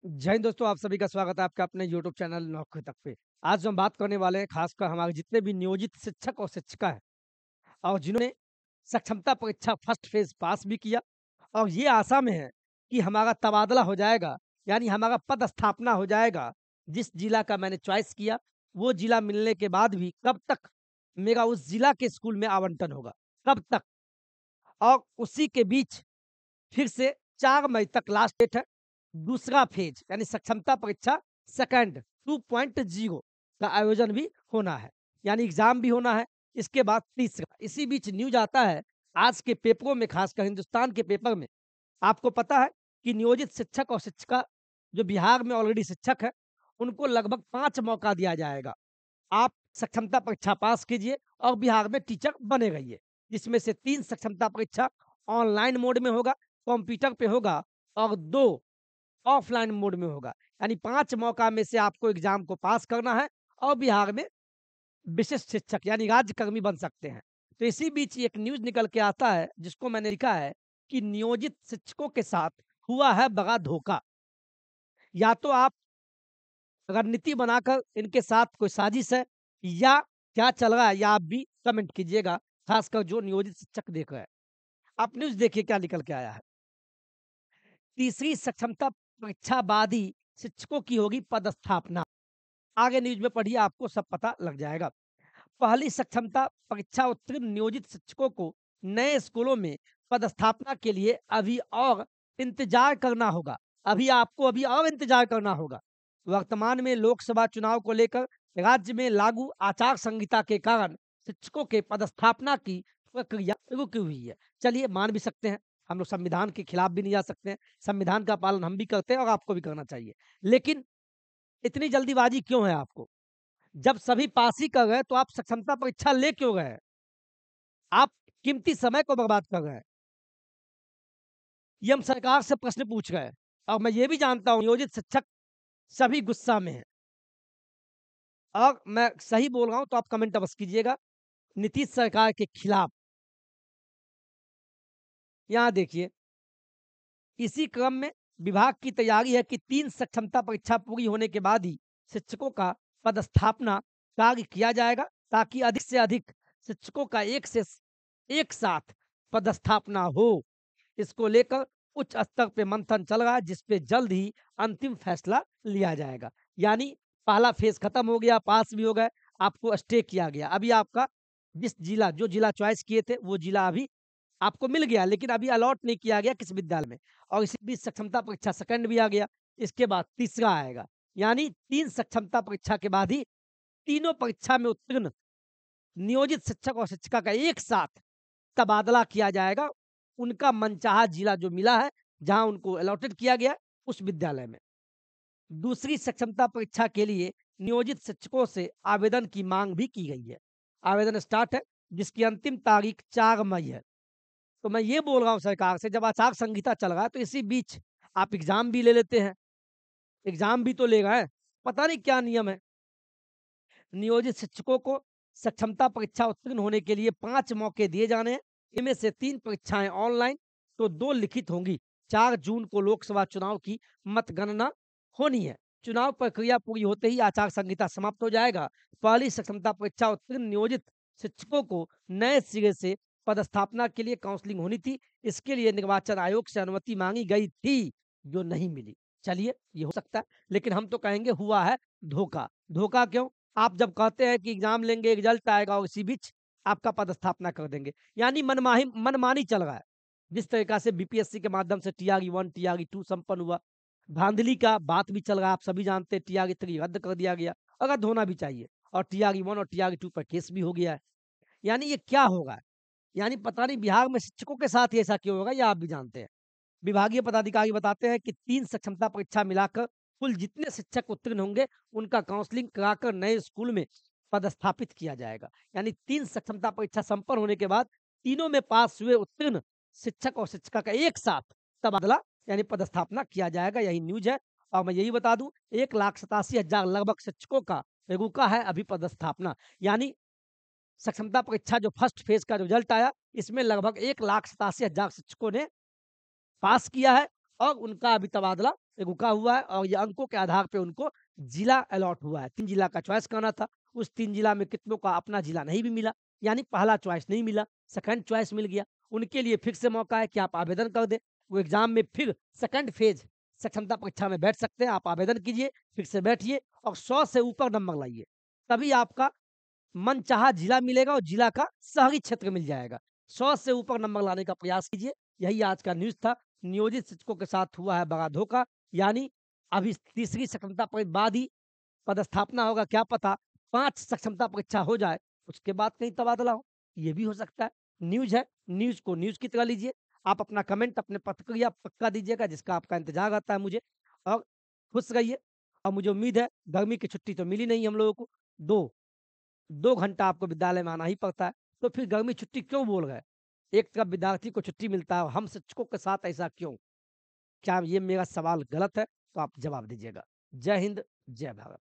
जय हिंद दोस्तों, आप सभी का स्वागत है आपके अपने यूट्यूब चैनल नौकरी तक पे। आज जो हम बात करने वाले हैं खासकर हमारे जितने भी नियोजित शिक्षक और शिक्षिका हैं और जिन्होंने सक्षमता परीक्षा फर्स्ट फेज़ पास भी किया और ये आशा में है कि हमारा तबादला हो जाएगा, यानी हमारा पदस्थापना हो जाएगा। जिस जिला का मैंने चॉइस किया, वो जिला मिलने के बाद भी कब तक मेरा उस जिला के स्कूल में आवंटन होगा, कब तक? और उसी के बीच फिर से 4 मई तक लास्ट डेट है। दूसरा फ़ेज़ यानी सक्षमता परीक्षा सेकंड 2.0 का आयोजन भी होना है, यानी एग्ज़ाम भी होना है। इसके बाद तीसरा, इसी बीच न्यूज़ आता है आज के पेपरों में, खासकर हिंदुस्तान के पेपर में, आपको पता है कि नियोजित शिक्षक और शिक्षिका जो बिहार में ऑलरेडी शिक्षक हैं, उनको लगभग 5 मौका दिया जाएगा। आप सक्षमता परीक्षा पास कीजिए और बिहार में टीचर बने रहिए। जिसमें से 3 सक्षमता परीक्षा ऑनलाइन मोड में होगा, कंप्यूटर पे होगा और 2 ऑफलाइन मोड में होगा। यानी 5 मौका में से आपको एग्ज़ाम को पास करना है और बिहार में विशिष्ट शिक्षक यानी राज्यकर्मी बन सकते हैं। तो इसी बीच एक न्यूज़ निकल के आता है जिसको मैंने लिखा है कि नियोजित शिक्षकों के साथ हुआ है बड़ा धोखा। या तो आप रणनीति बनाकर इनके साथ कोई साजिश है या क्या चल रहा है, या आप भी कमेंट कीजिएगा, खासकर जो नियोजित शिक्षक देख रहे हैं। आप न्यूज़ देखिए क्या निकल के आया है। तीसरी सक्षमता परीक्षा बाद ही शिक्षकों की होगी पदस्थापना। आगे न्यूज़ में पढ़िए, आपको सब पता लग जाएगा। पहली सक्षमता परीक्षा उत्तीर्ण नियोजित शिक्षकों को नए स्कूलों में पदस्थापना के लिए अभी और इंतजार करना होगा। अभी और इंतजार करना होगा। वर्तमान में लोकसभा चुनाव को लेकर राज्य में लागू आचार संहिता के कारण शिक्षकों के पदस्थापना की प्रक्रिया रुकी हुई है। चलिए, मान भी सकते हैं, हम लोग संविधान के खिलाफ भी नहीं जा सकते हैं। संविधान का पालन हम भी करते हैं और आपको भी करना चाहिए। लेकिन इतनी जल्दीबाजी क्यों है आपको? जब सभी पास ही कर गए तो आप सक्षमता परीक्षा ले क्यों गए? आप कीमती समय को बर्बाद कर रहे हैं। ये हम सरकार से प्रश्न पूछ रहे हैं और मैं ये भी जानता हूँ नियोजित शिक्षक सभी गुस्सा में हैं और मैं सही बोल रहा हूँ तो आप कमेंट अवश्य कीजिएगा। नीतीश सरकार के खिलाफ यहाँ देखिए, इसी क्रम में विभाग की तैयारी है कि 3 सक्षमता परीक्षा पूरी होने के बाद ही शिक्षकों का पदस्थापना कार्य किया जाएगा, ताकि अधिक से अधिक शिक्षकों का एक साथ पदस्थापना हो। इसको लेकर उच्च स्तर पे मंथन चल रहा है, जिस पे जल्द ही अंतिम फैसला लिया जाएगा। यानी पहला फेज़ खत्म हो गया, पास भी हो गए, आपको स्टे किया गया। अभी आपका जो जिला चॉइस किए थे, वो जिला अभी आपको मिल गया, लेकिन अभी अलॉट नहीं किया गया किस विद्यालय में। और इसी बीच सक्षमता परीक्षा सेकंड भी आ गया, इसके बाद तीसरा आएगा। यानी 3 सक्षमता परीक्षा के बाद ही तीनों परीक्षा में उत्तीर्ण नियोजित शिक्षक और शिक्षिका का एक साथ तबादला किया जाएगा, उनका मनचाहा जिला जो मिला है, जहाँ उनको अलॉटेड किया गया है, उस विद्यालय में। दूसरी सक्षमता परीक्षा के लिए नियोजित शिक्षकों से आवेदन की मांग भी की गई है। आवेदन स्टार्ट है, जिसकी अंतिम तारीख 4 मई है। तो मैं ये बोल रहा हूँ सरकार से, जब आचार संहिता चल रहा है तो इसी बीच आप एग्ज़ाम भी ले लेते हैं। एग्ज़ाम भी तो ले रहे हैं, पता नहीं क्या नियम है। नियोजित शिक्षकों को सक्षमता परीक्षा उत्तीर्ण होने के लिए 5 मौके दिए जाने हैं। इनमें से 3 परीक्षाएँ ऑनलाइन तो 2 लिखित होंगी। 4 जून को लोकसभा चुनाव की मतगणना होनी है। चुनाव प्रक्रिया पूरी होते ही आचार संहिता समाप्त हो जाएगा। पहली सक्षमता परीक्षा उत्तीर्ण नियोजित शिक्षकों को नए सिरे से पदस्थापना के लिए काउंसलिंग होनी थी। इसके लिए निर्वाचन आयोग से अनुमति माँगी गई थी, जो नहीं मिली। चलिए, ये हो सकता है, लेकिन हम तो कहेंगे हुआ है धोखा। धोखा क्यों? आप जब कहते हैं कि एग्ज़ाम लेंगे, रिज़ल्ट आएगा और इसी बीच आपका पदस्थापना कर देंगे। यानी मनमानी चल रहा है। जिस तरीक़ा से बीपीएससी के माध्यम से टीआरई 1, टीआरई 2 संपन्न हुआ। धांधली का बात भी चल रहा है, आप सभी जानते हैं, टीआरई 3 रद्द कर दिया गया, रद्द होना भी चाहिए और टीआरई 1 और टीआरई 2 पर केस भी हो गया है। यानी ये क्या होगा? यानी पता नहीं बिहार में शिक्षकों के साथ ही ऐसा क्यों होगा, ये आप भी जानते हैं। विभागीय पदाधिकारी बताते हैं कि 3 सक्षमता परीक्षा मिलाकर कुल जितने शिक्षक उत्तीर्ण होंगे, उनका काउंसलिंग कराकर नए स्कूल में पदस्थापित किया जाएगा। यानी 3 सक्षमता परीक्षा संपन्न होने के बाद तीनों में पास हुए उत्तीर्ण शिक्षक और शिक्षिका का एक साथ तबादला यानी पदस्थापना किया जाएगा, यही न्यूज़ है। और मैं यही बता दूँ, 1,87,000 लगभग शिक्षकों का रुका है अभी पदस्थापना। यानी सक्षमता परीक्षा जो फर्स्ट फेज़ का रिज़ल्ट आया, इसमें लगभग 1,87,000 शिक्षकों ने पास किया है और उनका अभी तबादला रुका हुआ है और ये अंकों के आधार पे उनको जिला अलॉट हुआ है। 3 जिला का चॉइस करना था, उस 3 जिला में कितनों का अपना जिला नहीं भी मिला, यानी पहला चॉइस नहीं मिला, सेकंड चॉइस मिल गया। उनके लिए फिर से मौका है कि आप आवेदन कर दें, वो एग्ज़ाम में फिर सेकंड फेज़ सक्षमता परीक्षा में बैठ सकते हैं। आप आवेदन कीजिए, फिर से बैठिए और 100 से ऊपर नंबर लाइए, तभी आपका मनचाहा जिला मिलेगा और जिला का शहरी क्षेत्र मिल जाएगा। 100 से ऊपर नंबर लाने का प्रयास कीजिए। यही आज का न्यूज़ था। नियोजित शिक्षकों के साथ हुआ है बड़ा धोखा, यानी अभी तीसरी सक्षमता पर बाद ही पदस्थापना होगा, क्या पता 5 सक्षमता परीक्षा हो जाए, उसके बाद कहीं तबादला हो, ये भी हो सकता है। न्यूज़ है, न्यूज़ को न्यूज़ की तरह लीजिए। आप अपना कमेंट, अपने प्रतिक्रिया पक्का दीजिएगा, जिसका आपका इंतज़ार रहता है मुझे, और खुश रहिए। और मुझे उम्मीद है गर्मी की छुट्टी तो मिली नहीं हम लोगों को, 2 घंटा आपको विद्यालय में आना ही पड़ता है, तो फिर गर्मी छुट्टी क्यों बोल रहे हैं? एक तरफ विद्यार्थी को छुट्टी मिलता है और हम शिक्षकों के साथ ऐसा क्यों? क्या ये मेरा सवाल गलत है? तो आप जवाब दीजिएगा। जय हिंद, जय भारत।